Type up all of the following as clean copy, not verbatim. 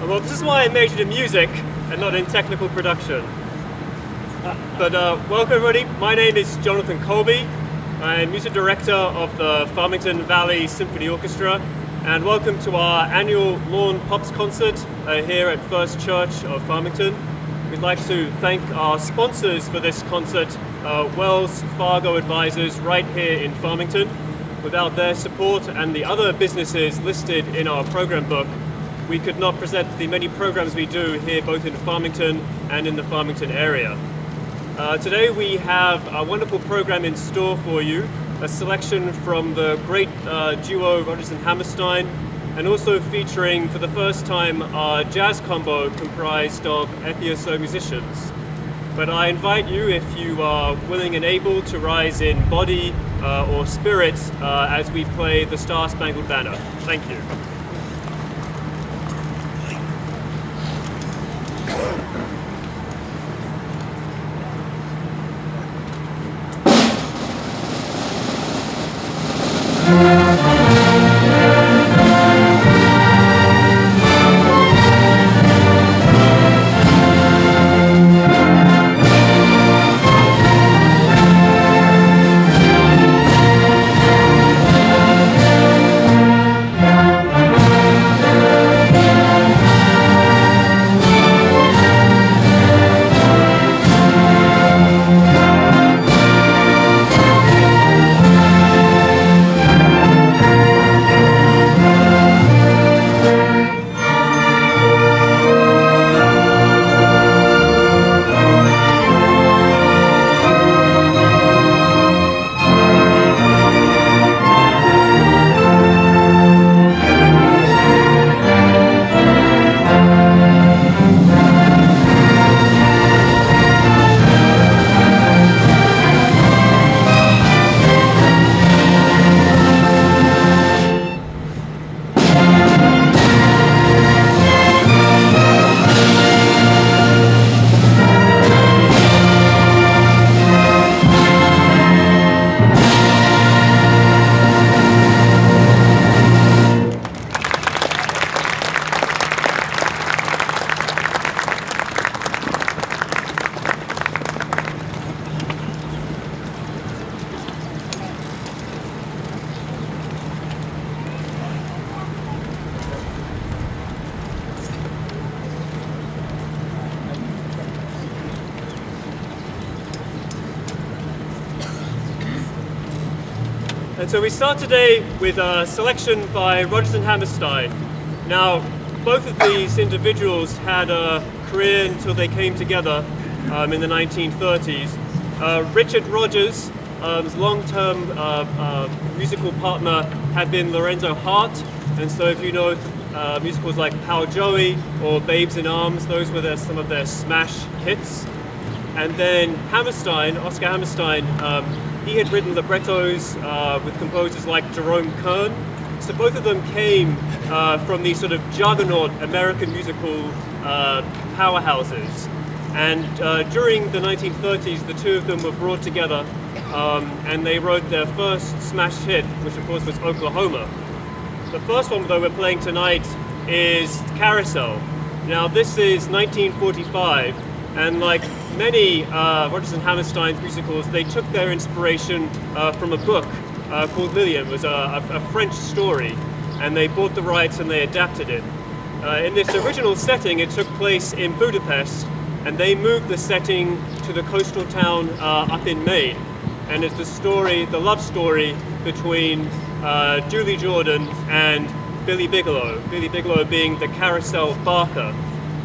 Well, this is why I majored in music and not in technical production. But welcome everybody, my name is Jonathan Colby. I'm music director of the Farmington Valley Symphony Orchestra, and welcome to our annual Lawn Pops concert here at First Church of Farmington. We'd like to thank our sponsors for this concert, Wells Fargo Advisors right here in Farmington. Without their support and the other businesses listed in our program book, we could not present the many programs we do here both in Farmington and in the Farmington area. Today we have a wonderful program in store for you, a selection from the great duo Rodgers and Hammerstein, and also featuring for the first time a jazz combo comprised of FESO musicians. But I invite you, if you are willing and able, to rise in body or spirit as we play the Star Spangled Banner. Thank you. And so we start today with a selection by Rodgers and Hammerstein. Now, both of these individuals had a career until they came together in the 1930s. Richard Rodgers' long-term musical partner had been Lorenzo Hart, and so if you know musicals like Pal Joey or Babes in Arms, those were some of their smash hits. And then Hammerstein, Oscar Hammerstein, he had written librettos with composers like Jerome Kern. So both of them came from these sort of juggernaut American musical powerhouses. And during the 1930s, the two of them were brought together and they wrote their first smash hit, which of course was Oklahoma. The first one, though, we're playing tonight is Carousel. Now this is 1945, and like many Rodgers and Hammerstein's musicals, they took their inspiration from a book called Lillian. It was a French story, and they bought the rights and they adapted it. In this original setting, it took place in Budapest, and they moved the setting to the coastal town up in Maine. And it's the love story between Julie Jordan and Billy Bigelow. Billy Bigelow being the carousel barker.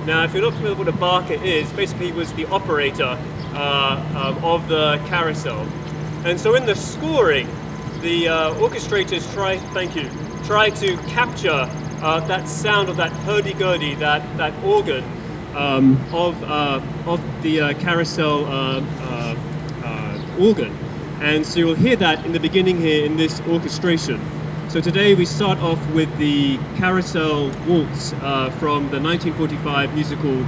Now, if you're not familiar with what a barker is, basically he was the operator of the carousel. And so in the scoring, the orchestrators try to capture that sound of that hurdy-gurdy, that organ of the carousel organ. And so you'll hear that in the beginning here in this orchestration. So today we start off with the Carousel Waltz from the 1945 musical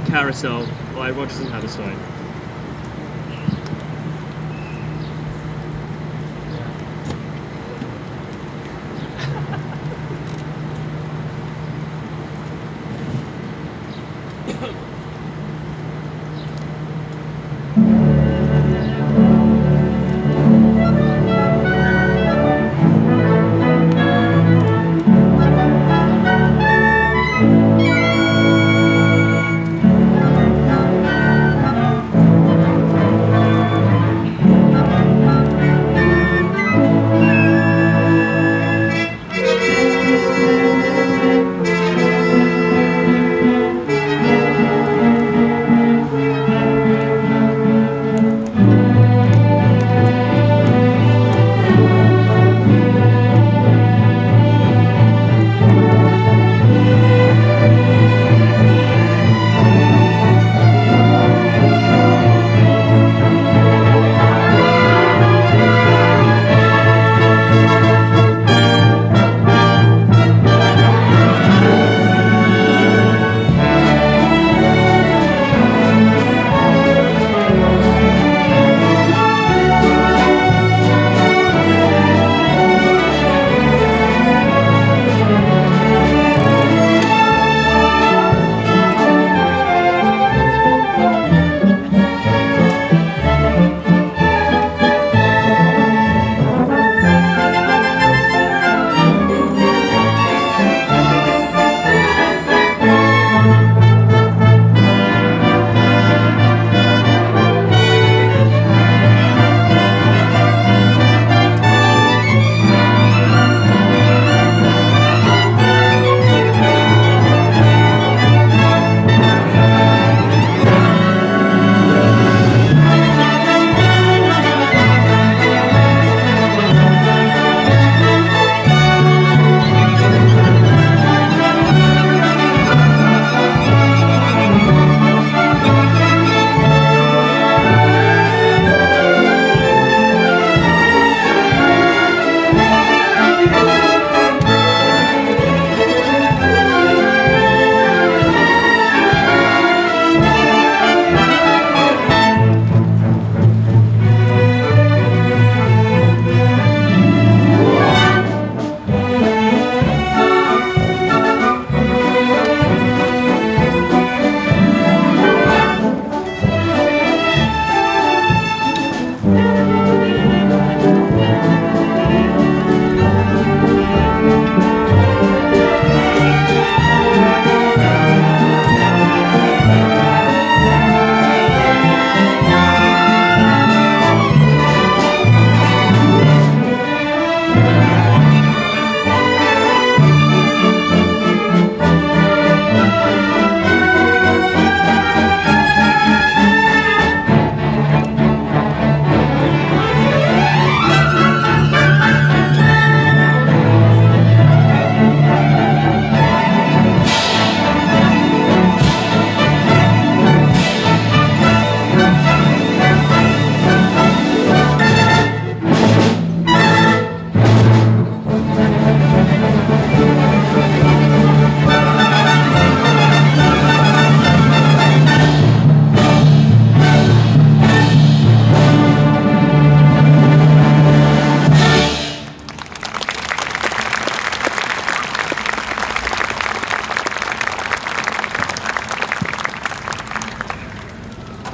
Carousel by Rodgers and Hammerstein.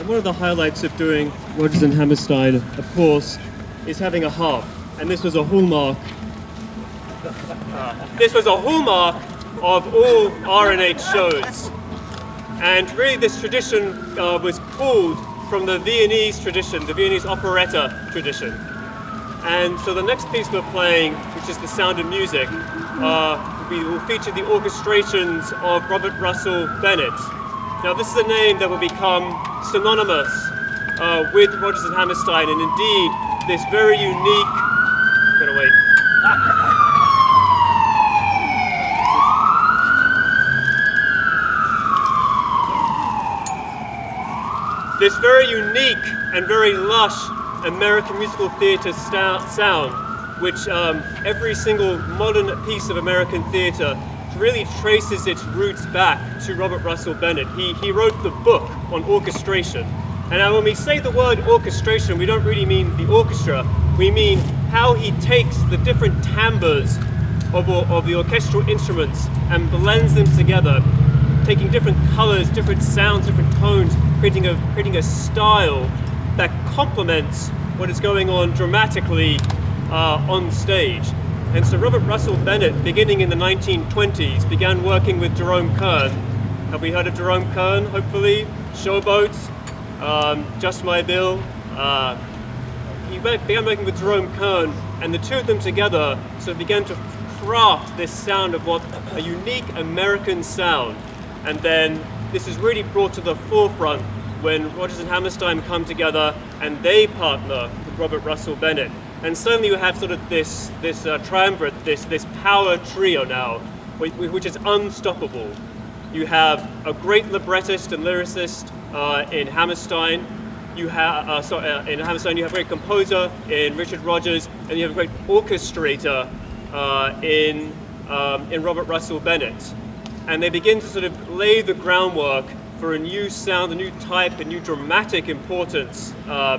And one of the highlights of doing Rodgers and Hammerstein, of course, is having a harp. And this was a hallmark. This was a hallmark of all onate shows. And really this tradition was pulled from the Viennese tradition, the Viennese operetta tradition. And so the next piece we're playing, which is The Sound of Music, will feature the orchestrations of Robert Russell Bennett. Now this is a name that will become synonymous with Rodgers and Hammerstein, and indeed this very unique, gotta wait. This very unique and very lush American musical theatre sound, which every single modern piece of American theatre really traces its roots back to Robert Russell Bennett. He wrote the book on orchestration. And now when we say the word orchestration, we don't really mean the orchestra. We mean how he takes the different timbres of the orchestral instruments and blends them together taking different colors, different sounds, different tones, creating a style that complements what is going on dramatically on stage. And so Robert Russell Bennett, beginning in the 1920s, began working with Jerome Kern. Have we heard of Jerome Kern, hopefully? Showboat, Just My Bill. He began working with Jerome Kern, and the two of them together sort of began to craft this sound of what a unique American sound. And then this is really brought to the forefront when Rodgers and Hammerstein come together and they partner with Robert Russell Bennett. And suddenly you have sort of this triumvirate, this power trio now, which is unstoppable. You have a great librettist and lyricist in Hammerstein. You have in Hammerstein you have a great composer in Richard Rodgers, and you have a great orchestrator in Robert Russell Bennett. And they begin to sort of lay the groundwork for a new sound, a new type, a new dramatic importance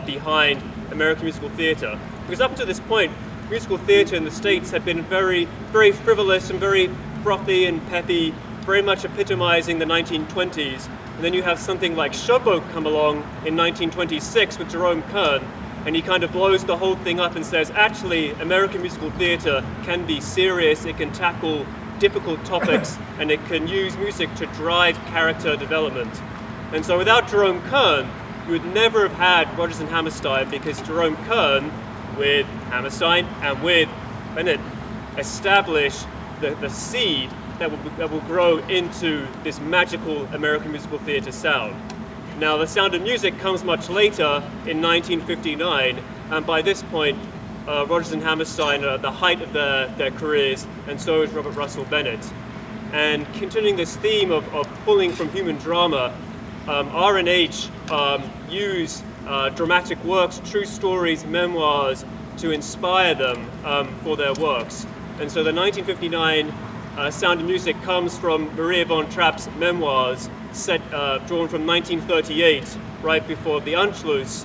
behind American musical theatre. Because up to this point, musical theatre in the States had been very, very frivolous and very frothy and peppy, very much epitomizing the 1920s. And then you have something like Showboat come along in 1926 with Jerome Kern, and he kind of blows the whole thing up and says, actually, American musical theatre can be serious, it can tackle difficult topics, and it can use music to drive character development. And so without Jerome Kern, you would never have had Rodgers and Hammerstein, because Jerome Kern, with Hammerstein and with Bennett, establish the seed that will grow into this magical American musical theatre sound. Now, The Sound of Music comes much later in 1959, and by this point, Rodgers and Hammerstein are at the height of their careers, and so is Robert Russell Bennett. And continuing this theme of pulling from human drama, R&H use dramatic works, true stories, memoirs, to inspire them for their works. And so the 1959 Sound of Music comes from Maria von Trapp's memoirs, drawn from 1938, right before the Anschluss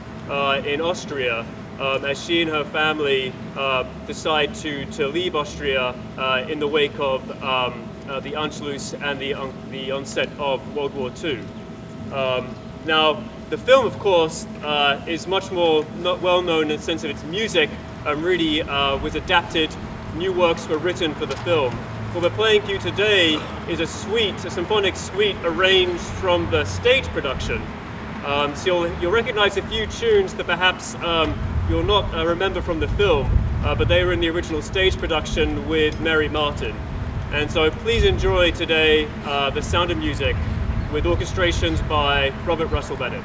in Austria, as she and her family decide to leave Austria in the wake of the Anschluss and the onset of World War II. Now, the film, of course, is much more well known in the sense of its music, and really was adapted. New works were written for the film. What we're playing for you today is a symphonic suite arranged from the stage production. So you'll recognize a few tunes that perhaps you'll not remember from the film, but they were in the original stage production with Mary Martin. And so please enjoy today The Sound of Music with orchestrations by Robert Russell Bennett.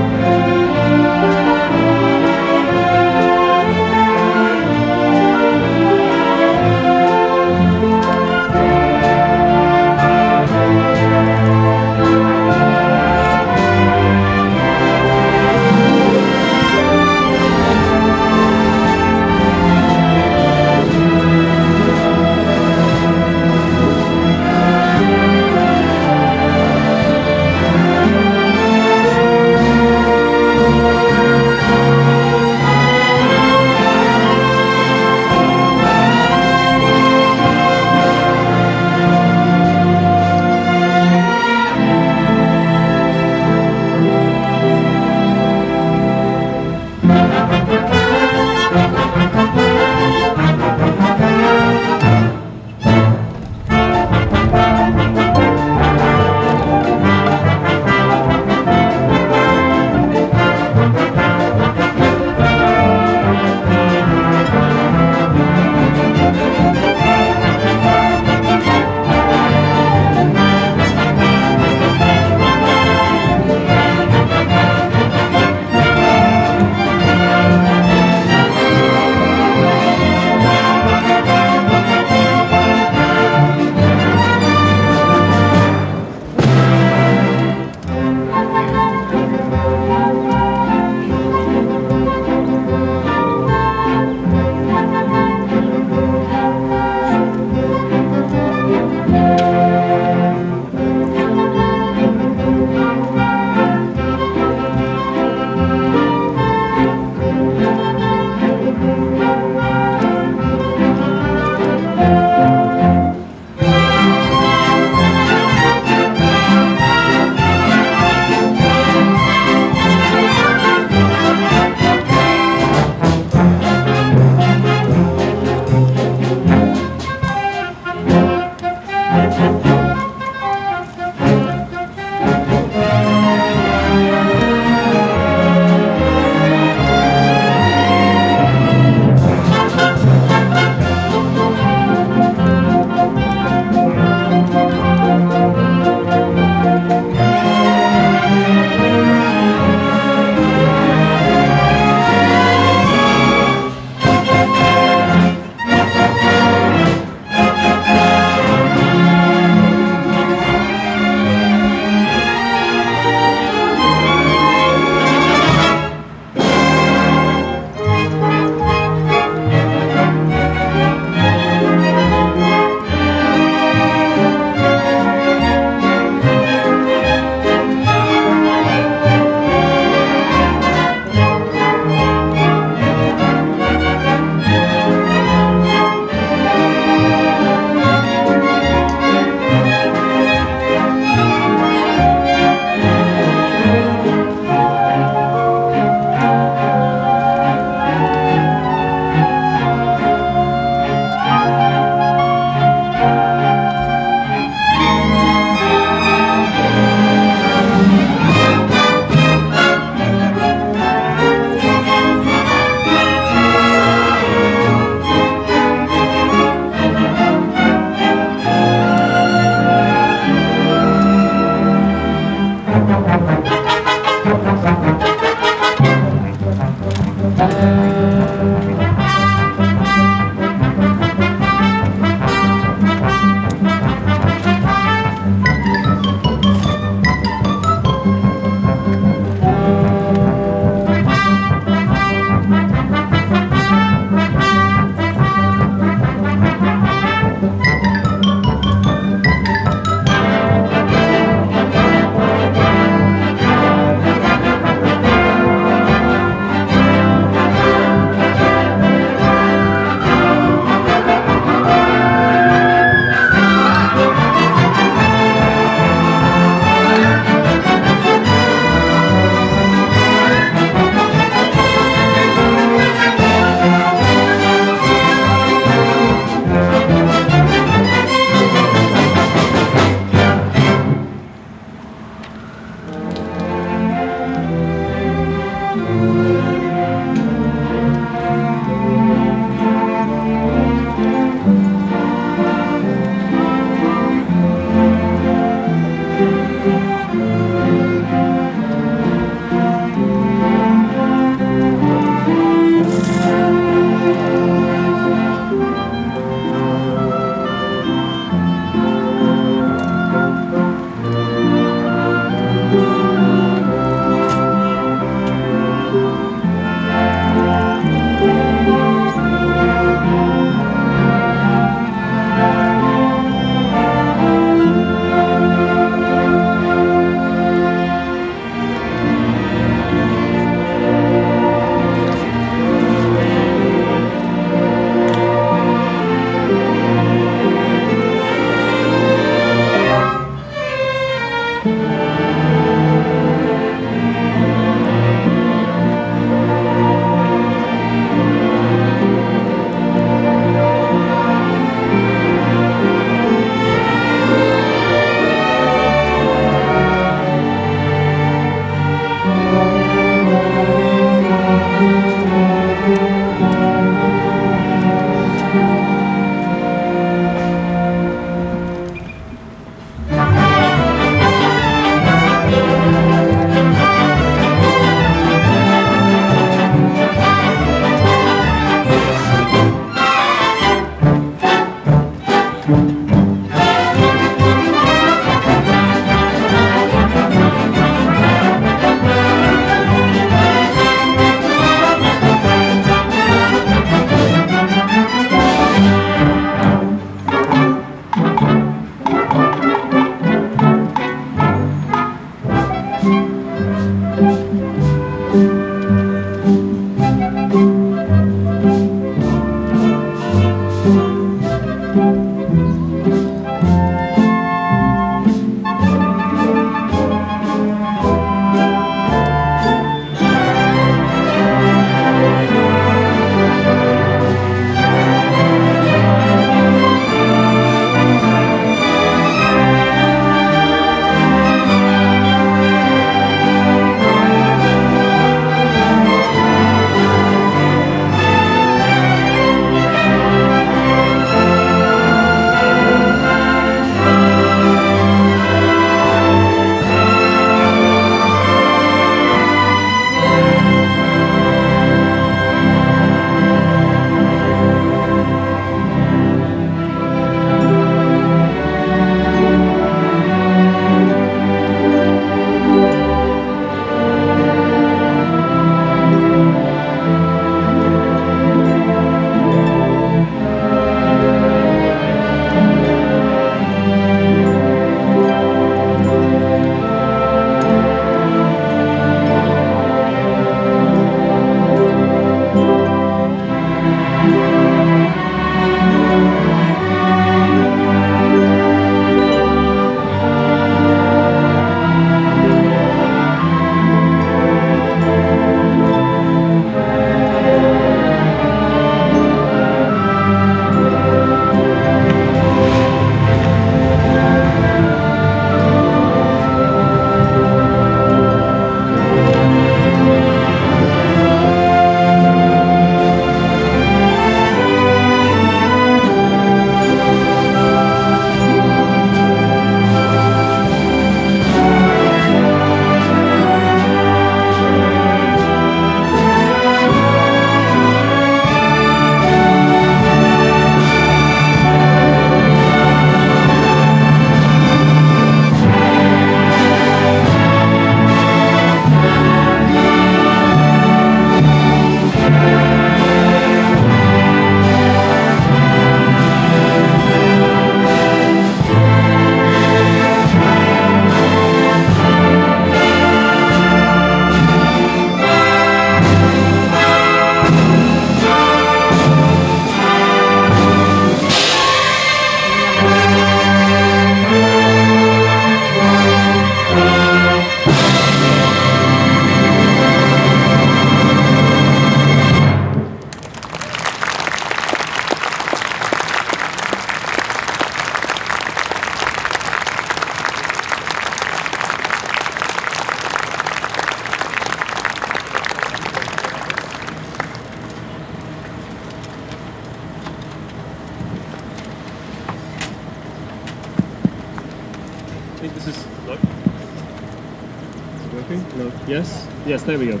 Yes? Yes, there we go.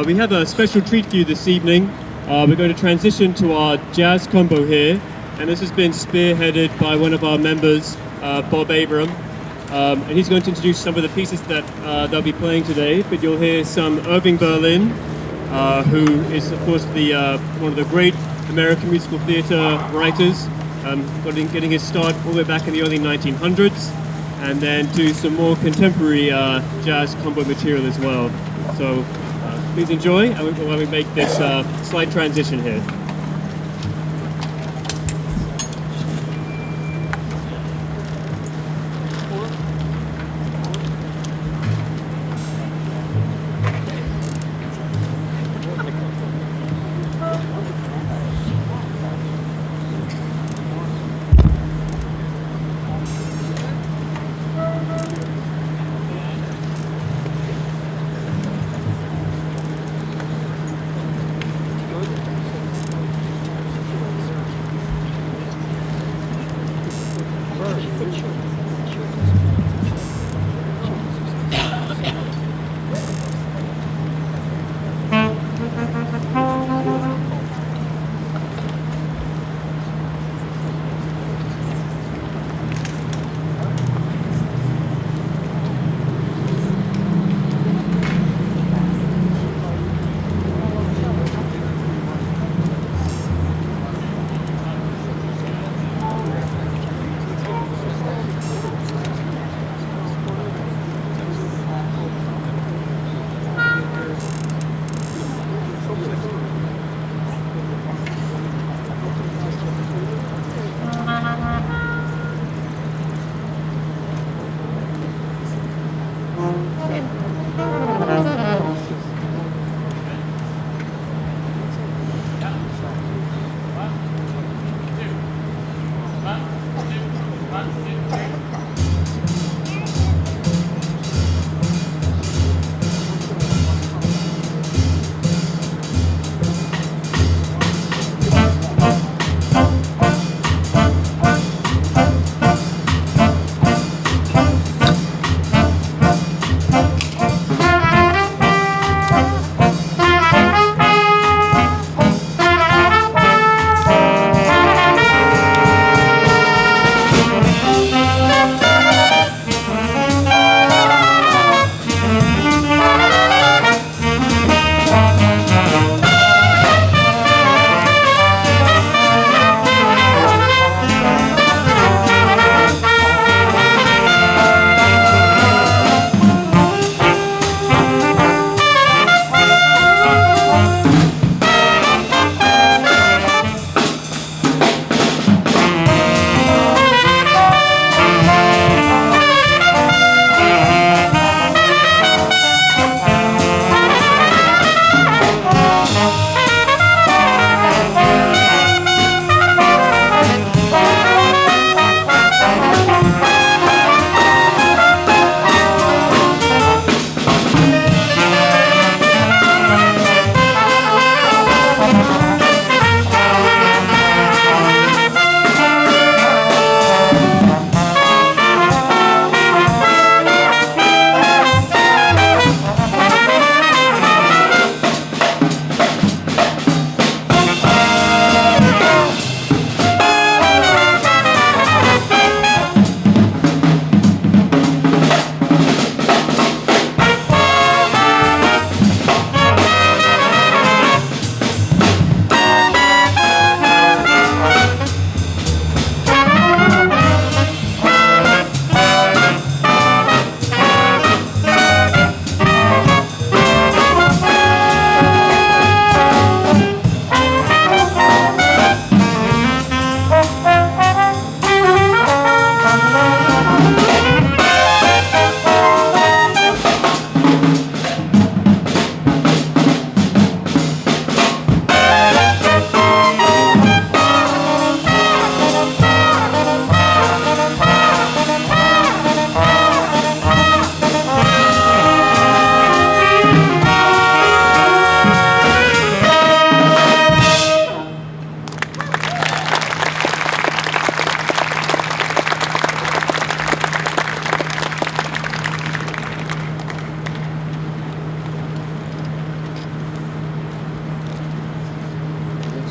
We have a special treat for you this evening. We're going to transition to our jazz combo here, and this has been spearheaded by one of our members, Bob Abram. And he's going to introduce some of the pieces that they'll be playing today, but you'll hear some Irving Berlin, who is, of course, one of the great American musical theater writers, getting his start all the way back in the early 1900s, and then do some more contemporary jazz combo material as well. So please enjoy while we make this slight transition here.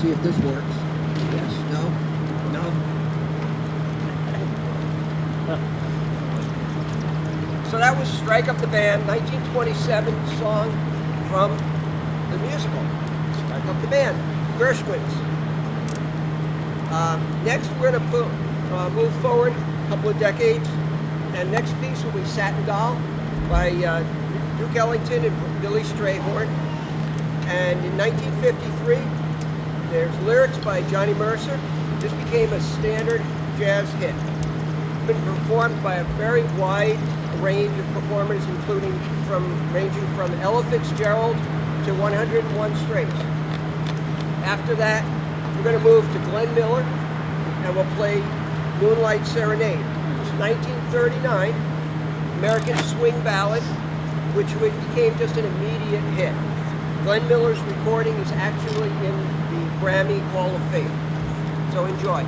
See if this works. Yes, no, no. So that was Strike Up the Band, 1927 song from the musical, Strike Up the Band, Gershwin's. Next we're going to move forward a couple of decades, and next piece will be Satin Doll by Duke Ellington and Billy Strayhorn. And in 1953, there's lyrics by Johnny Mercer. This became a standard jazz hit. It's been performed by a very wide range of performers, ranging from Ella Fitzgerald to 101 Straights. After that, we're going to move to Glenn Miller, and we'll play Moonlight Serenade. It's 1939, American swing ballad, which became just an immediate hit. Glenn Miller's recording is actually in the Grammy Hall of Fame. So enjoy.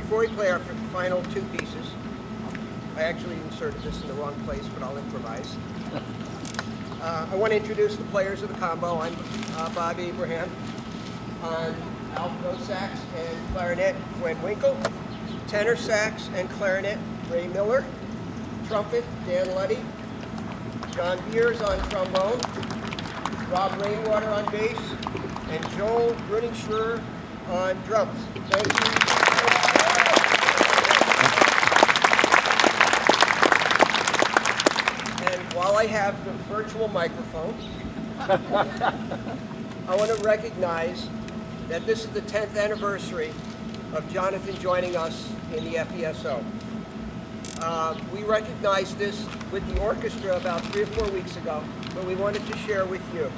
before we play our final two pieces, I actually inserted this in the wrong place, but I'll improvise. I want to introduce the players of the combo. I'm Bob Abraham. On alto sax and clarinet, Gwen Winkle. Tenor sax and clarinet, Ray Miller. Trumpet, Dan Luddy. John Beers on trombone. Rob Rainwater on bass. And Joel Bruningschwer on drums. Thank you. And while I have the virtual microphone, I want to recognize that this is the 10th anniversary of Jonathan joining us in the FESO. We recognized this with the orchestra about 3 or 4 weeks ago, but we wanted to share with you.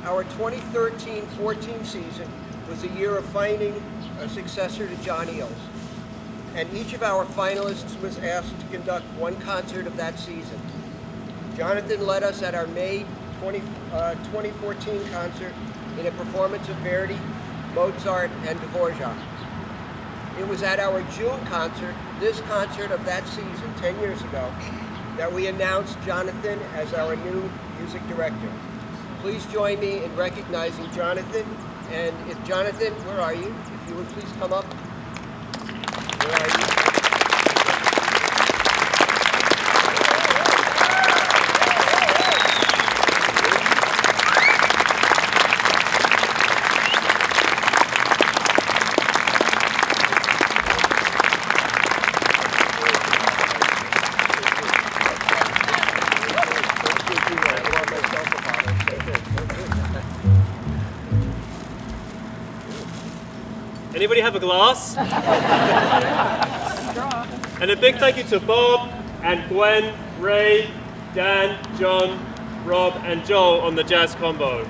Our 2013-14 season was a year of finding a successor to John Eales. And each of our finalists was asked to conduct one concert of that season. Jonathan led us at our May 2014 concert in a performance of Verdi, Mozart, and Dvorak. It was at our June concert, this concert of that season, 10 years ago, that we announced Jonathan as our new music director. Please join me in recognizing Jonathan. And if Jonathan, where are you? If you would please come up. Where are you? Anybody have a glass? And a big thank you to Bob and Gwen, Ray, Dan, John, Rob, and Joel on the jazz combo.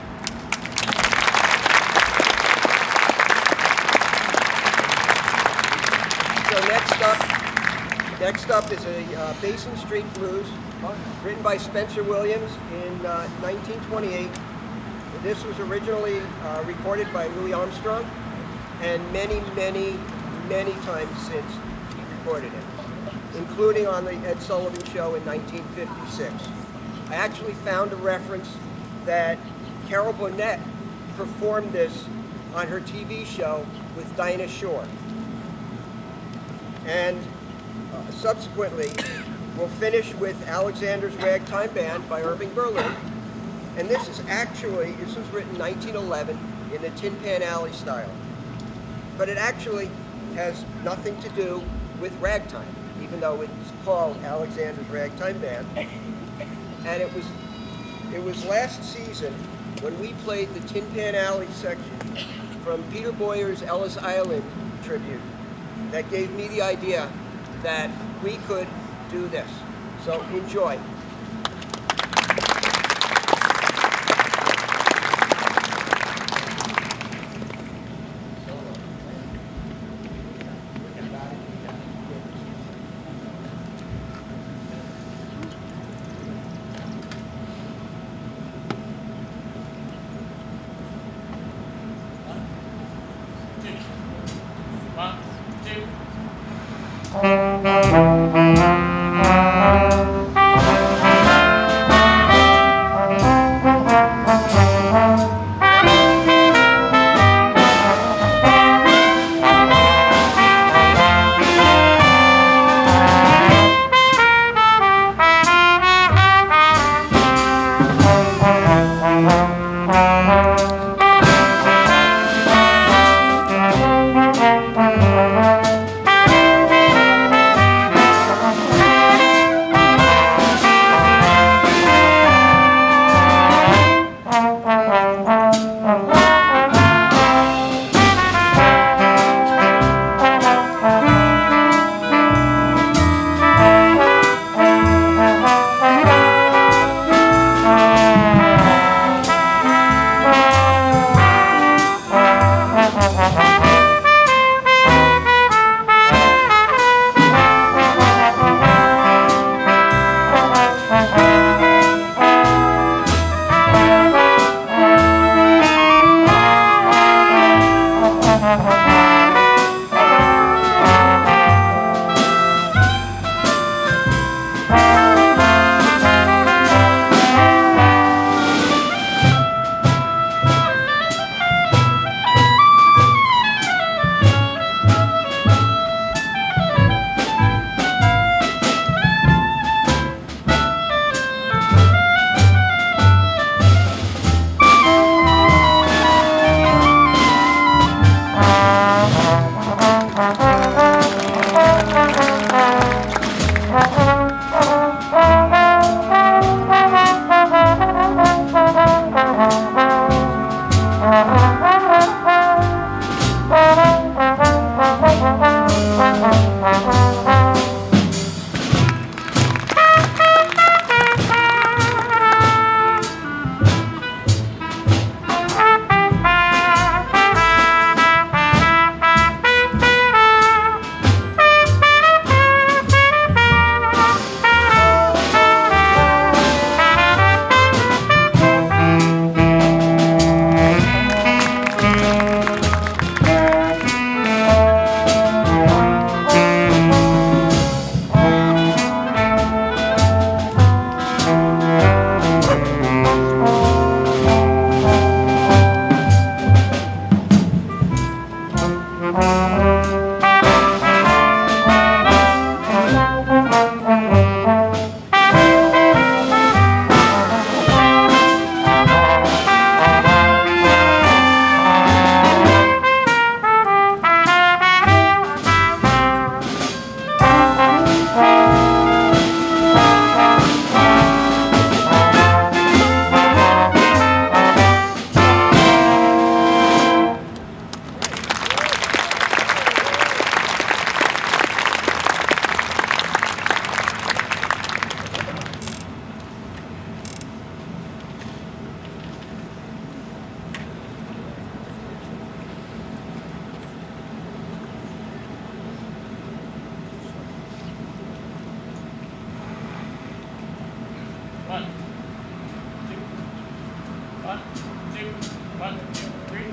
So next up is a Basin Street Blues written by Spencer Williams in 1928. This was originally recorded by Louis Armstrong, and many times since he recorded it, including on the Ed Sullivan Show in 1956. I actually found a reference that Carol Burnett performed this on her TV show with Dinah Shore. And subsequently, we'll finish with Alexander's Ragtime Band by Irving Berlin. And this was written in 1911 in the Tin Pan Alley style. But it actually has nothing to do with ragtime, even though it's called Alexander's Ragtime Band. And it was last season when we played the Tin Pan Alley section from Peter Boyer's Ellis Island tribute that gave me the idea that we could do this. So enjoy. 1, 3.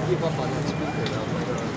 Give up on that speaker now later on.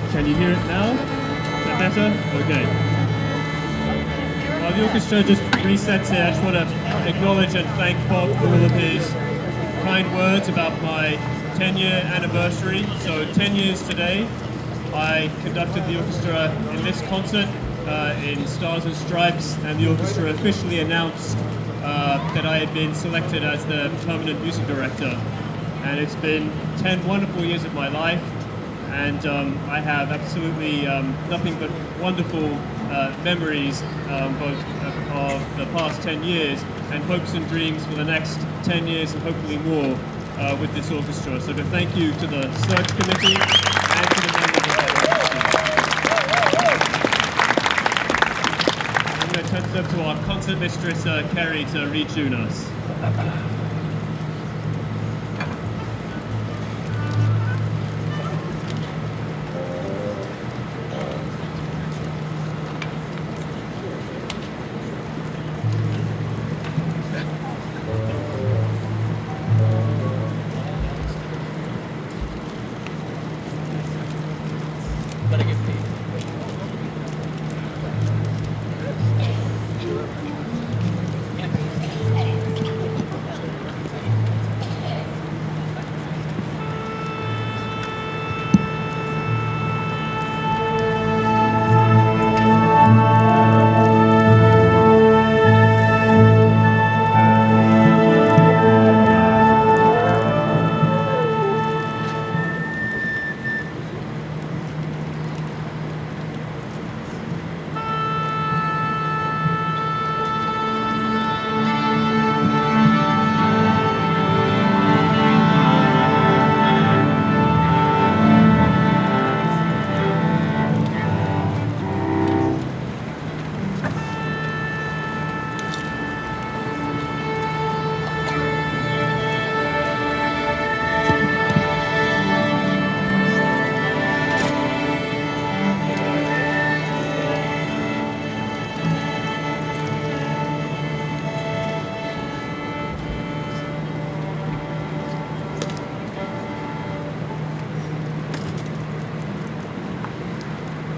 Can you hear it now? Is that better? Okay. While the orchestra just resets here, I just want to acknowledge and thank Bob for all of his kind words about my 10-year anniversary. So 10 years today, I conducted the orchestra in this concert in Stars and Stripes, and the orchestra officially announced that I had been selected as the permanent music director. And it's been 10 wonderful years of my life, and I have absolutely nothing but wonderful memories both of the past 10 years and hopes and dreams for the next 10 years and hopefully more with this orchestra. So thank you to the search committee and to the members of the orchestra. I'm going to turn it over to our concert mistress, Kerry, to retune us.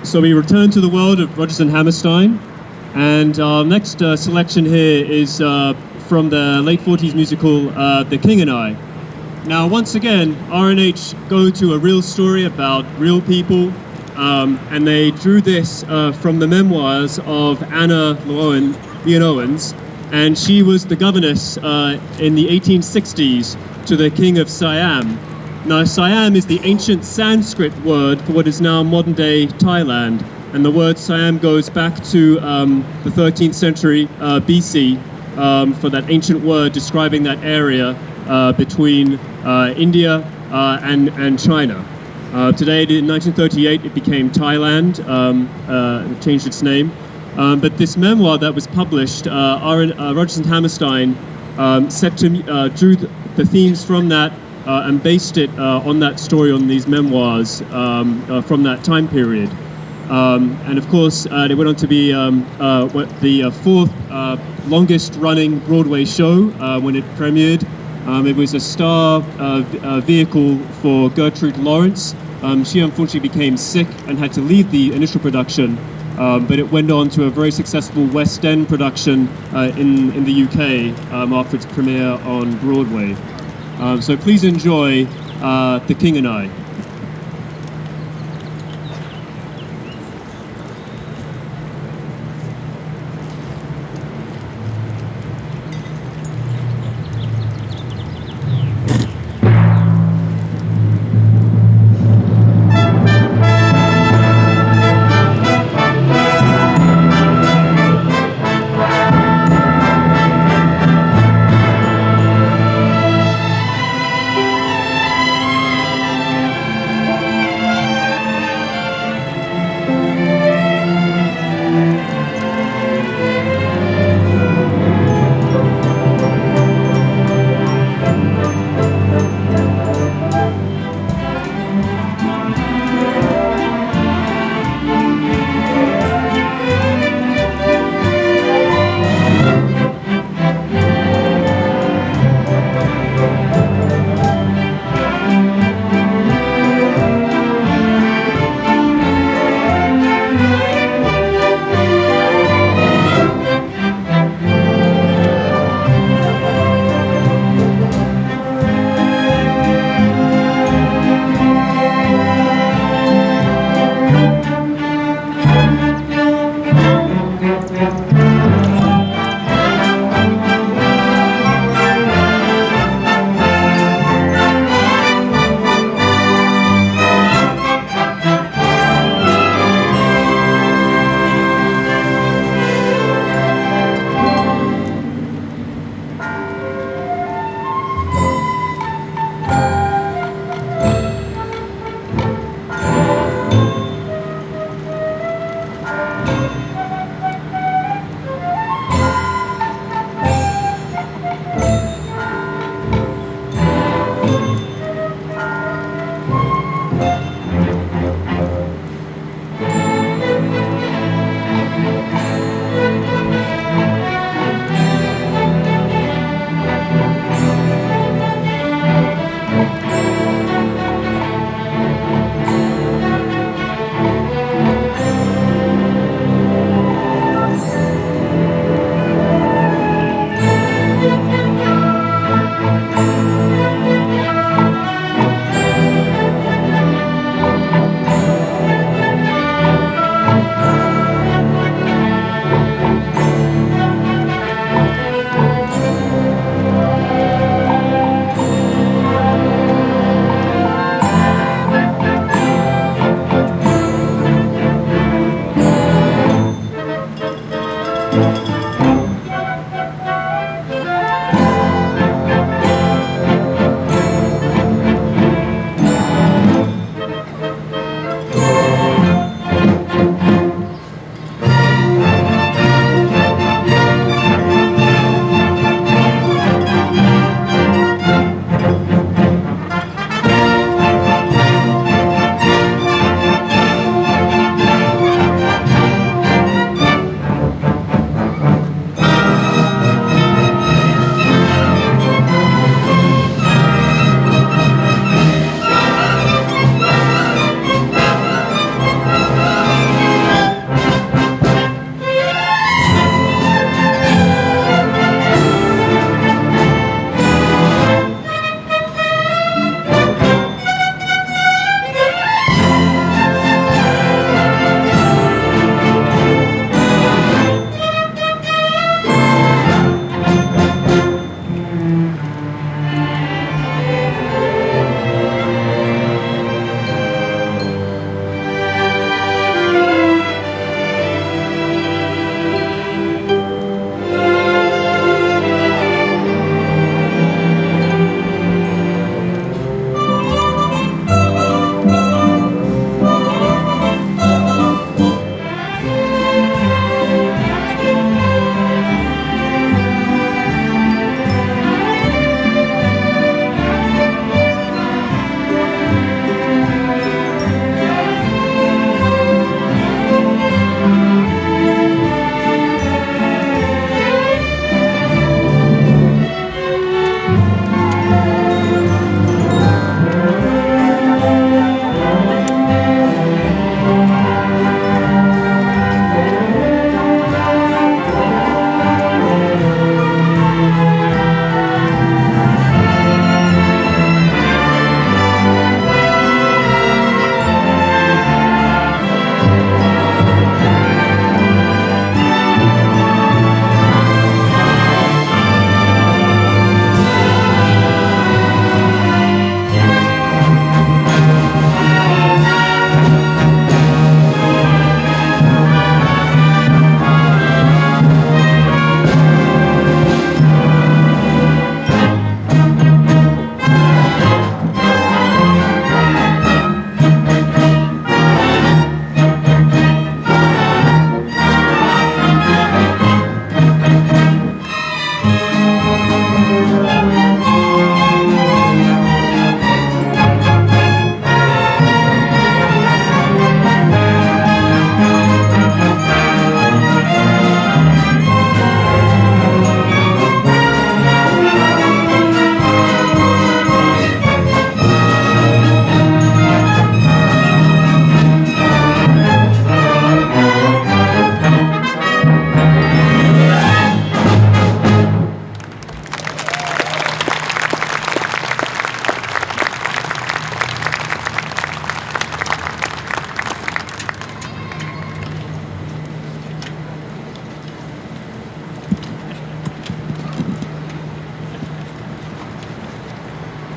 So we return to the world of Rodgers Hammerstein, and our next selection here is from the late 40s musical The King and I. Now once again, R&H go to a real story about real people, and they drew this from the memoirs of Anna Leon Owens, and she was the governess in the 1860s to the King of Siam. Now, Siam is the ancient Sanskrit word for what is now modern-day Thailand, and the word Siam goes back to the 13th century BC for that ancient word describing that area between India and China. Today, in 1938, it became Thailand, changed its name. But this memoir that was published, Rodgers Hammerstein drew the themes from that and based it on that story, on these memoirs from that time period. And of course, it went on to be the fourth longest running Broadway show when it premiered. It was a star vehicle for Gertrude Lawrence. She unfortunately became sick and had to leave the initial production, but it went on to a very successful West End production in the UK after its premiere on Broadway. So please enjoy The King and I.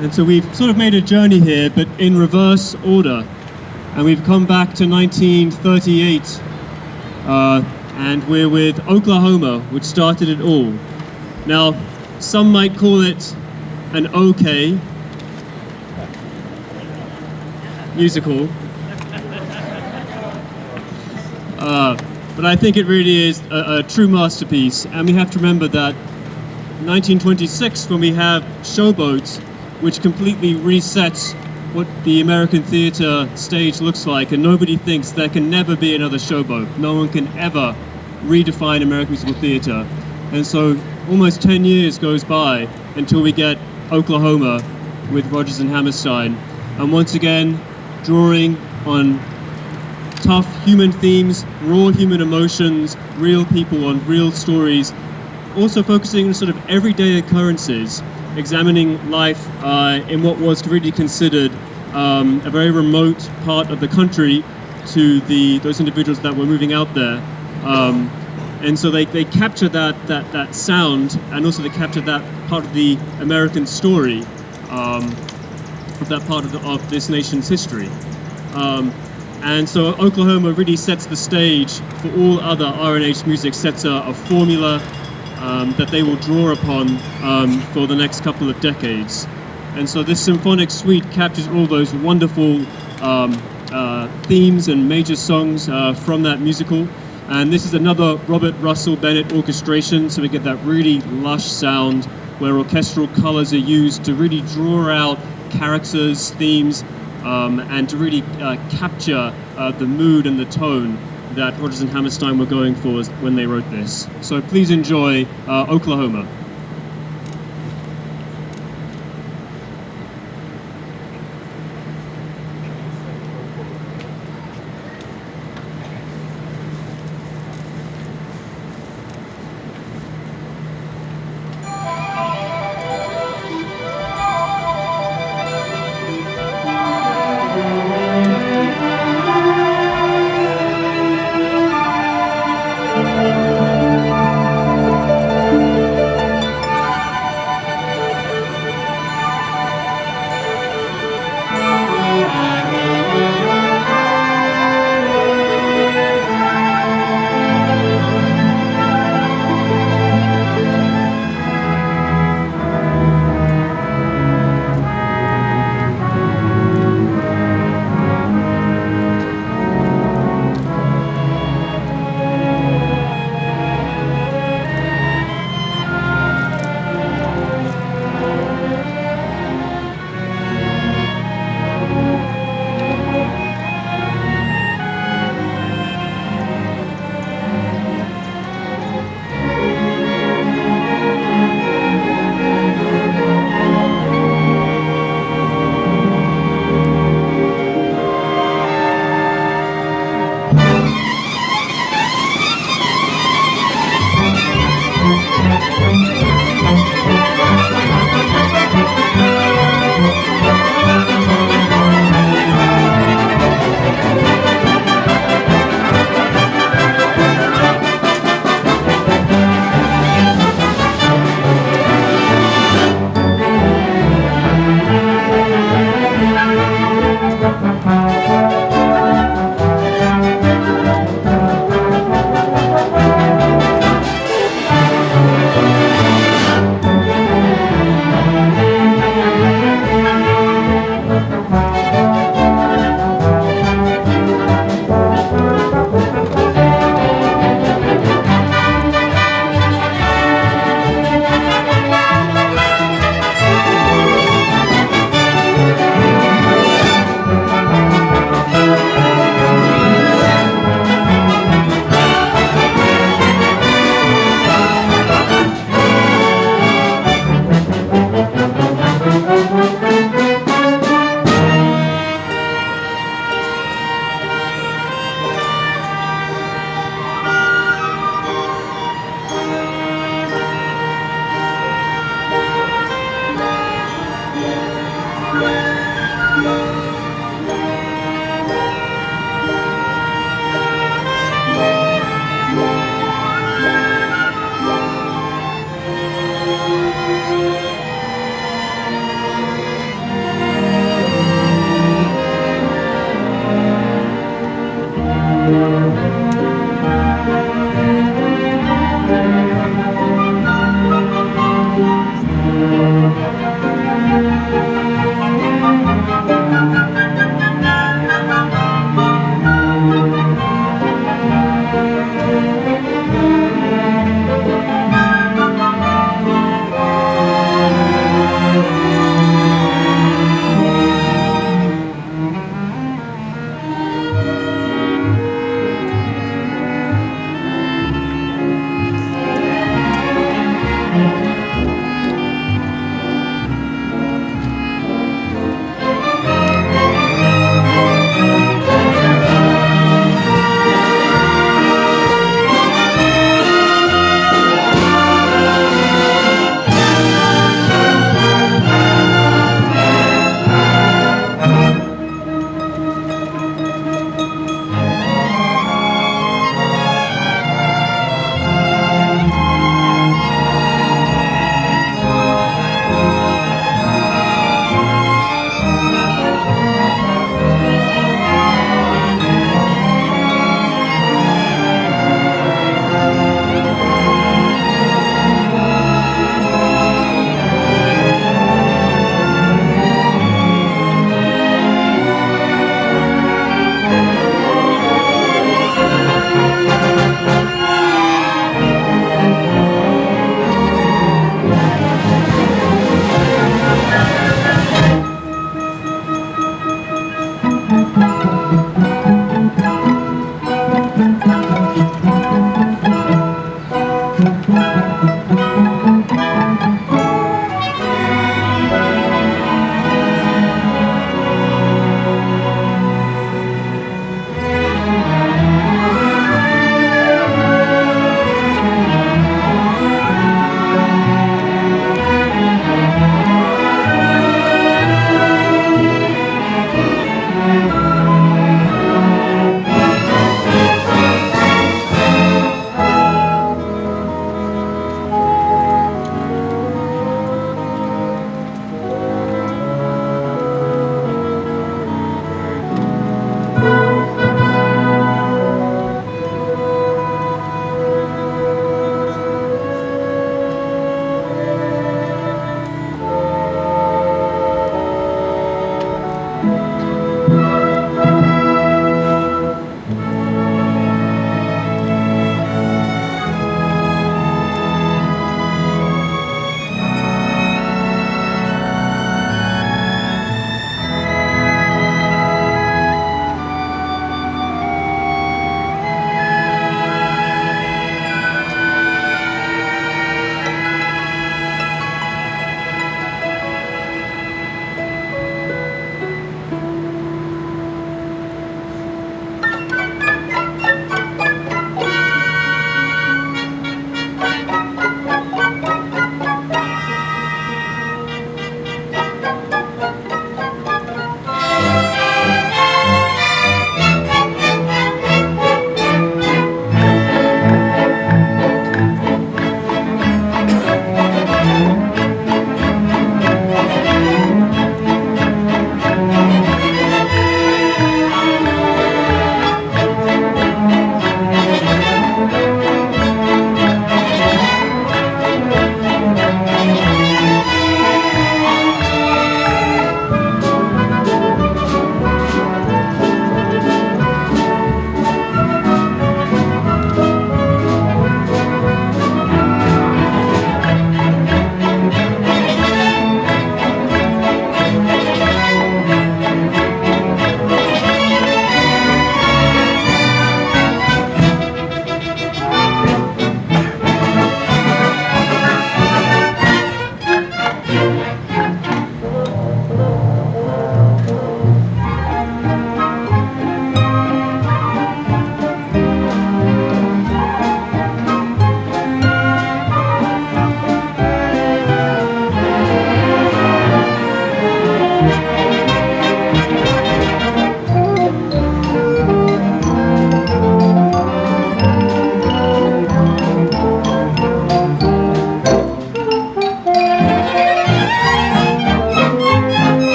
And so we've sort of made a journey here, but in reverse order. And we've come back to 1938, and we're with Oklahoma, which started it all. Now, some might call it an okay musical, but I think it really is a true masterpiece. And we have to remember that 1926, when we have Showboat, which completely resets what the American theater stage looks like, and nobody thinks there can never be another Showboat. No one can ever redefine American musical theater. And so almost 10 years goes by until we get Oklahoma with Rodgers and Hammerstein. And once again, drawing on tough human themes, raw human emotions, real people on real stories, also focusing on sort of everyday occurrences, examining life in what was really considered a very remote part of the country to those individuals that were moving out there. And so they capture that sound, and also they capture that part of the American story, of that part of this nation's history. And so Oklahoma really sets the stage for all other R&H music, sets a formula that they will draw upon for the next couple of decades. And so this symphonic suite captures all those wonderful themes and major songs from that musical. And this is another Robert Russell Bennett orchestration, so we get that really lush sound where orchestral colors are used to really draw out characters, themes, and to really capture the mood and the tone that Rodgers and Hammerstein were going for when they wrote this. So please enjoy Oklahoma.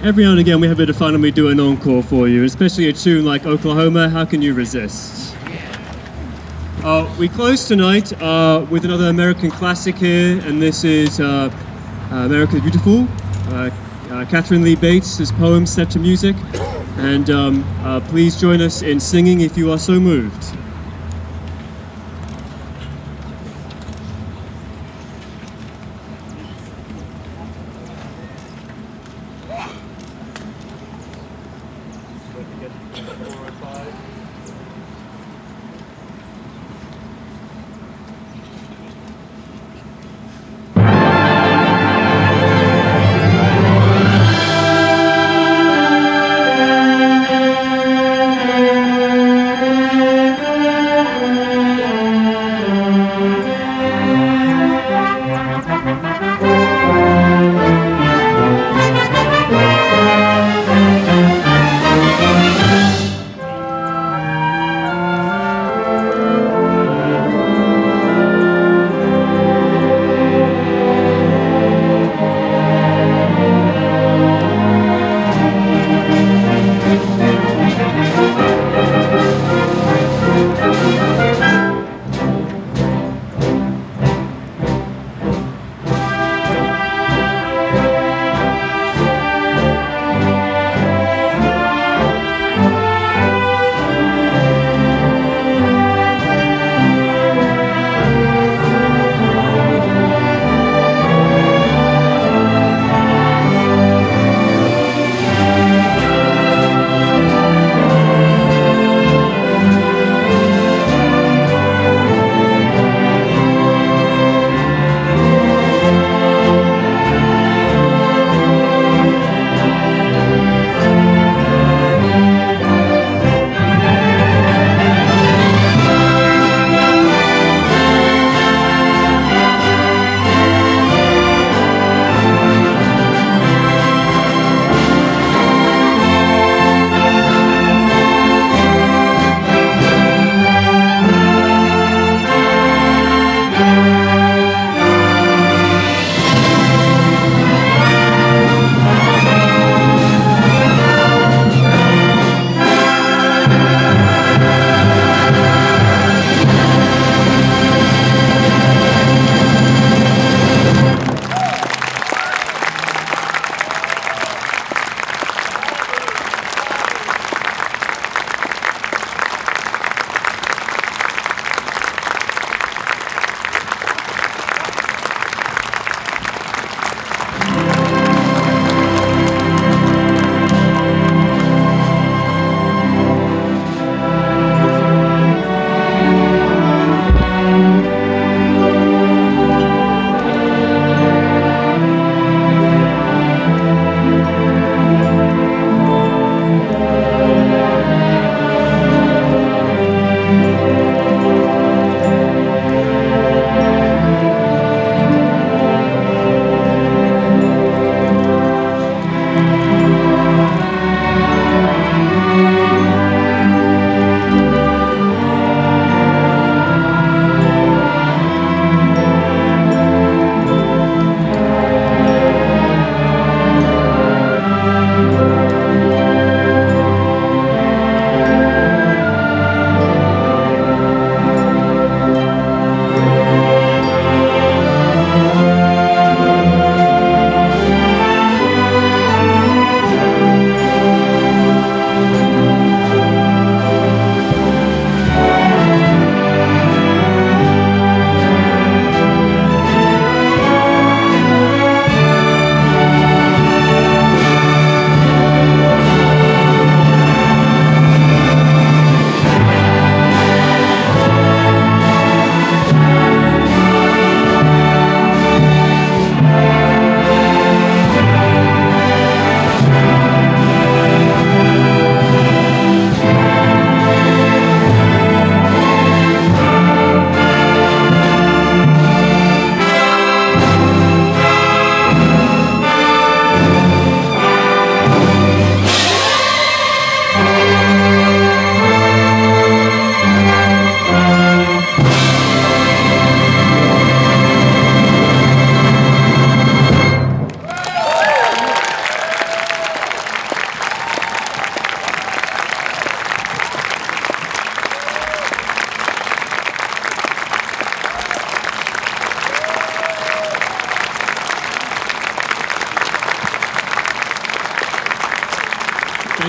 every now and again we have a bit of fun and we do an encore for you, especially a tune like Oklahoma, How Can You Resist? We close tonight with another American classic here, and this is America the Beautiful. Catherine Lee Bates' poem set to music, and please join us in singing if you are so moved.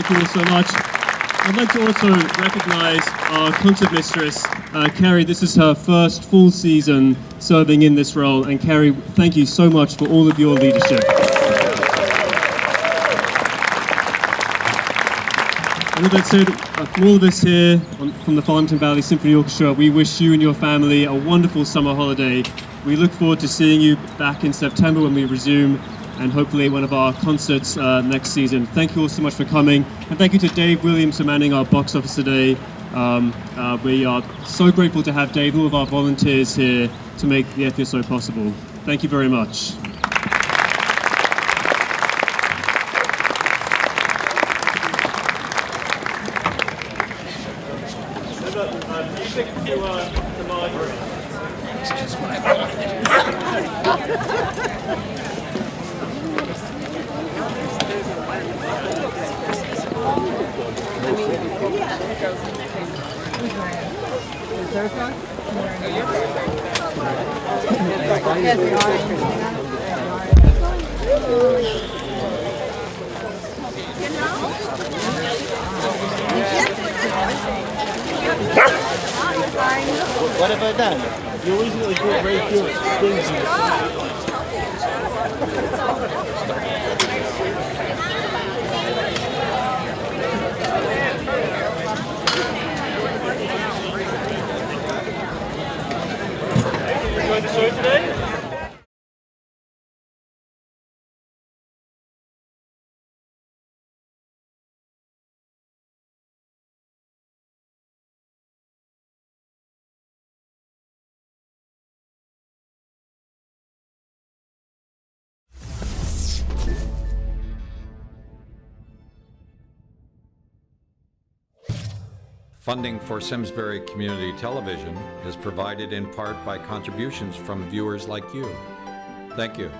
Thank you all so much. I'd like to also recognize our concert mistress, Carrie. This is her first full season serving in this role. And Carrie, thank you so much for all of your leadership. And with that said, from all of us here from the Farmington Valley Symphony Orchestra, we wish you and your family a wonderful summer holiday. We look forward to seeing you back in September when we resume, and hopefully one of our concerts next season. Thank you all so much for coming, and thank you to Dave Williams for manning our box office today. We are so grateful to have Dave and all of our volunteers here to make the FSO possible. Thank you very much. Music to Marjorie. This is what I wanted. What have I done? You always really good, very good things in Enjoyed the show today? Funding for Simsbury Community Television is provided in part by contributions from viewers like you. Thank you.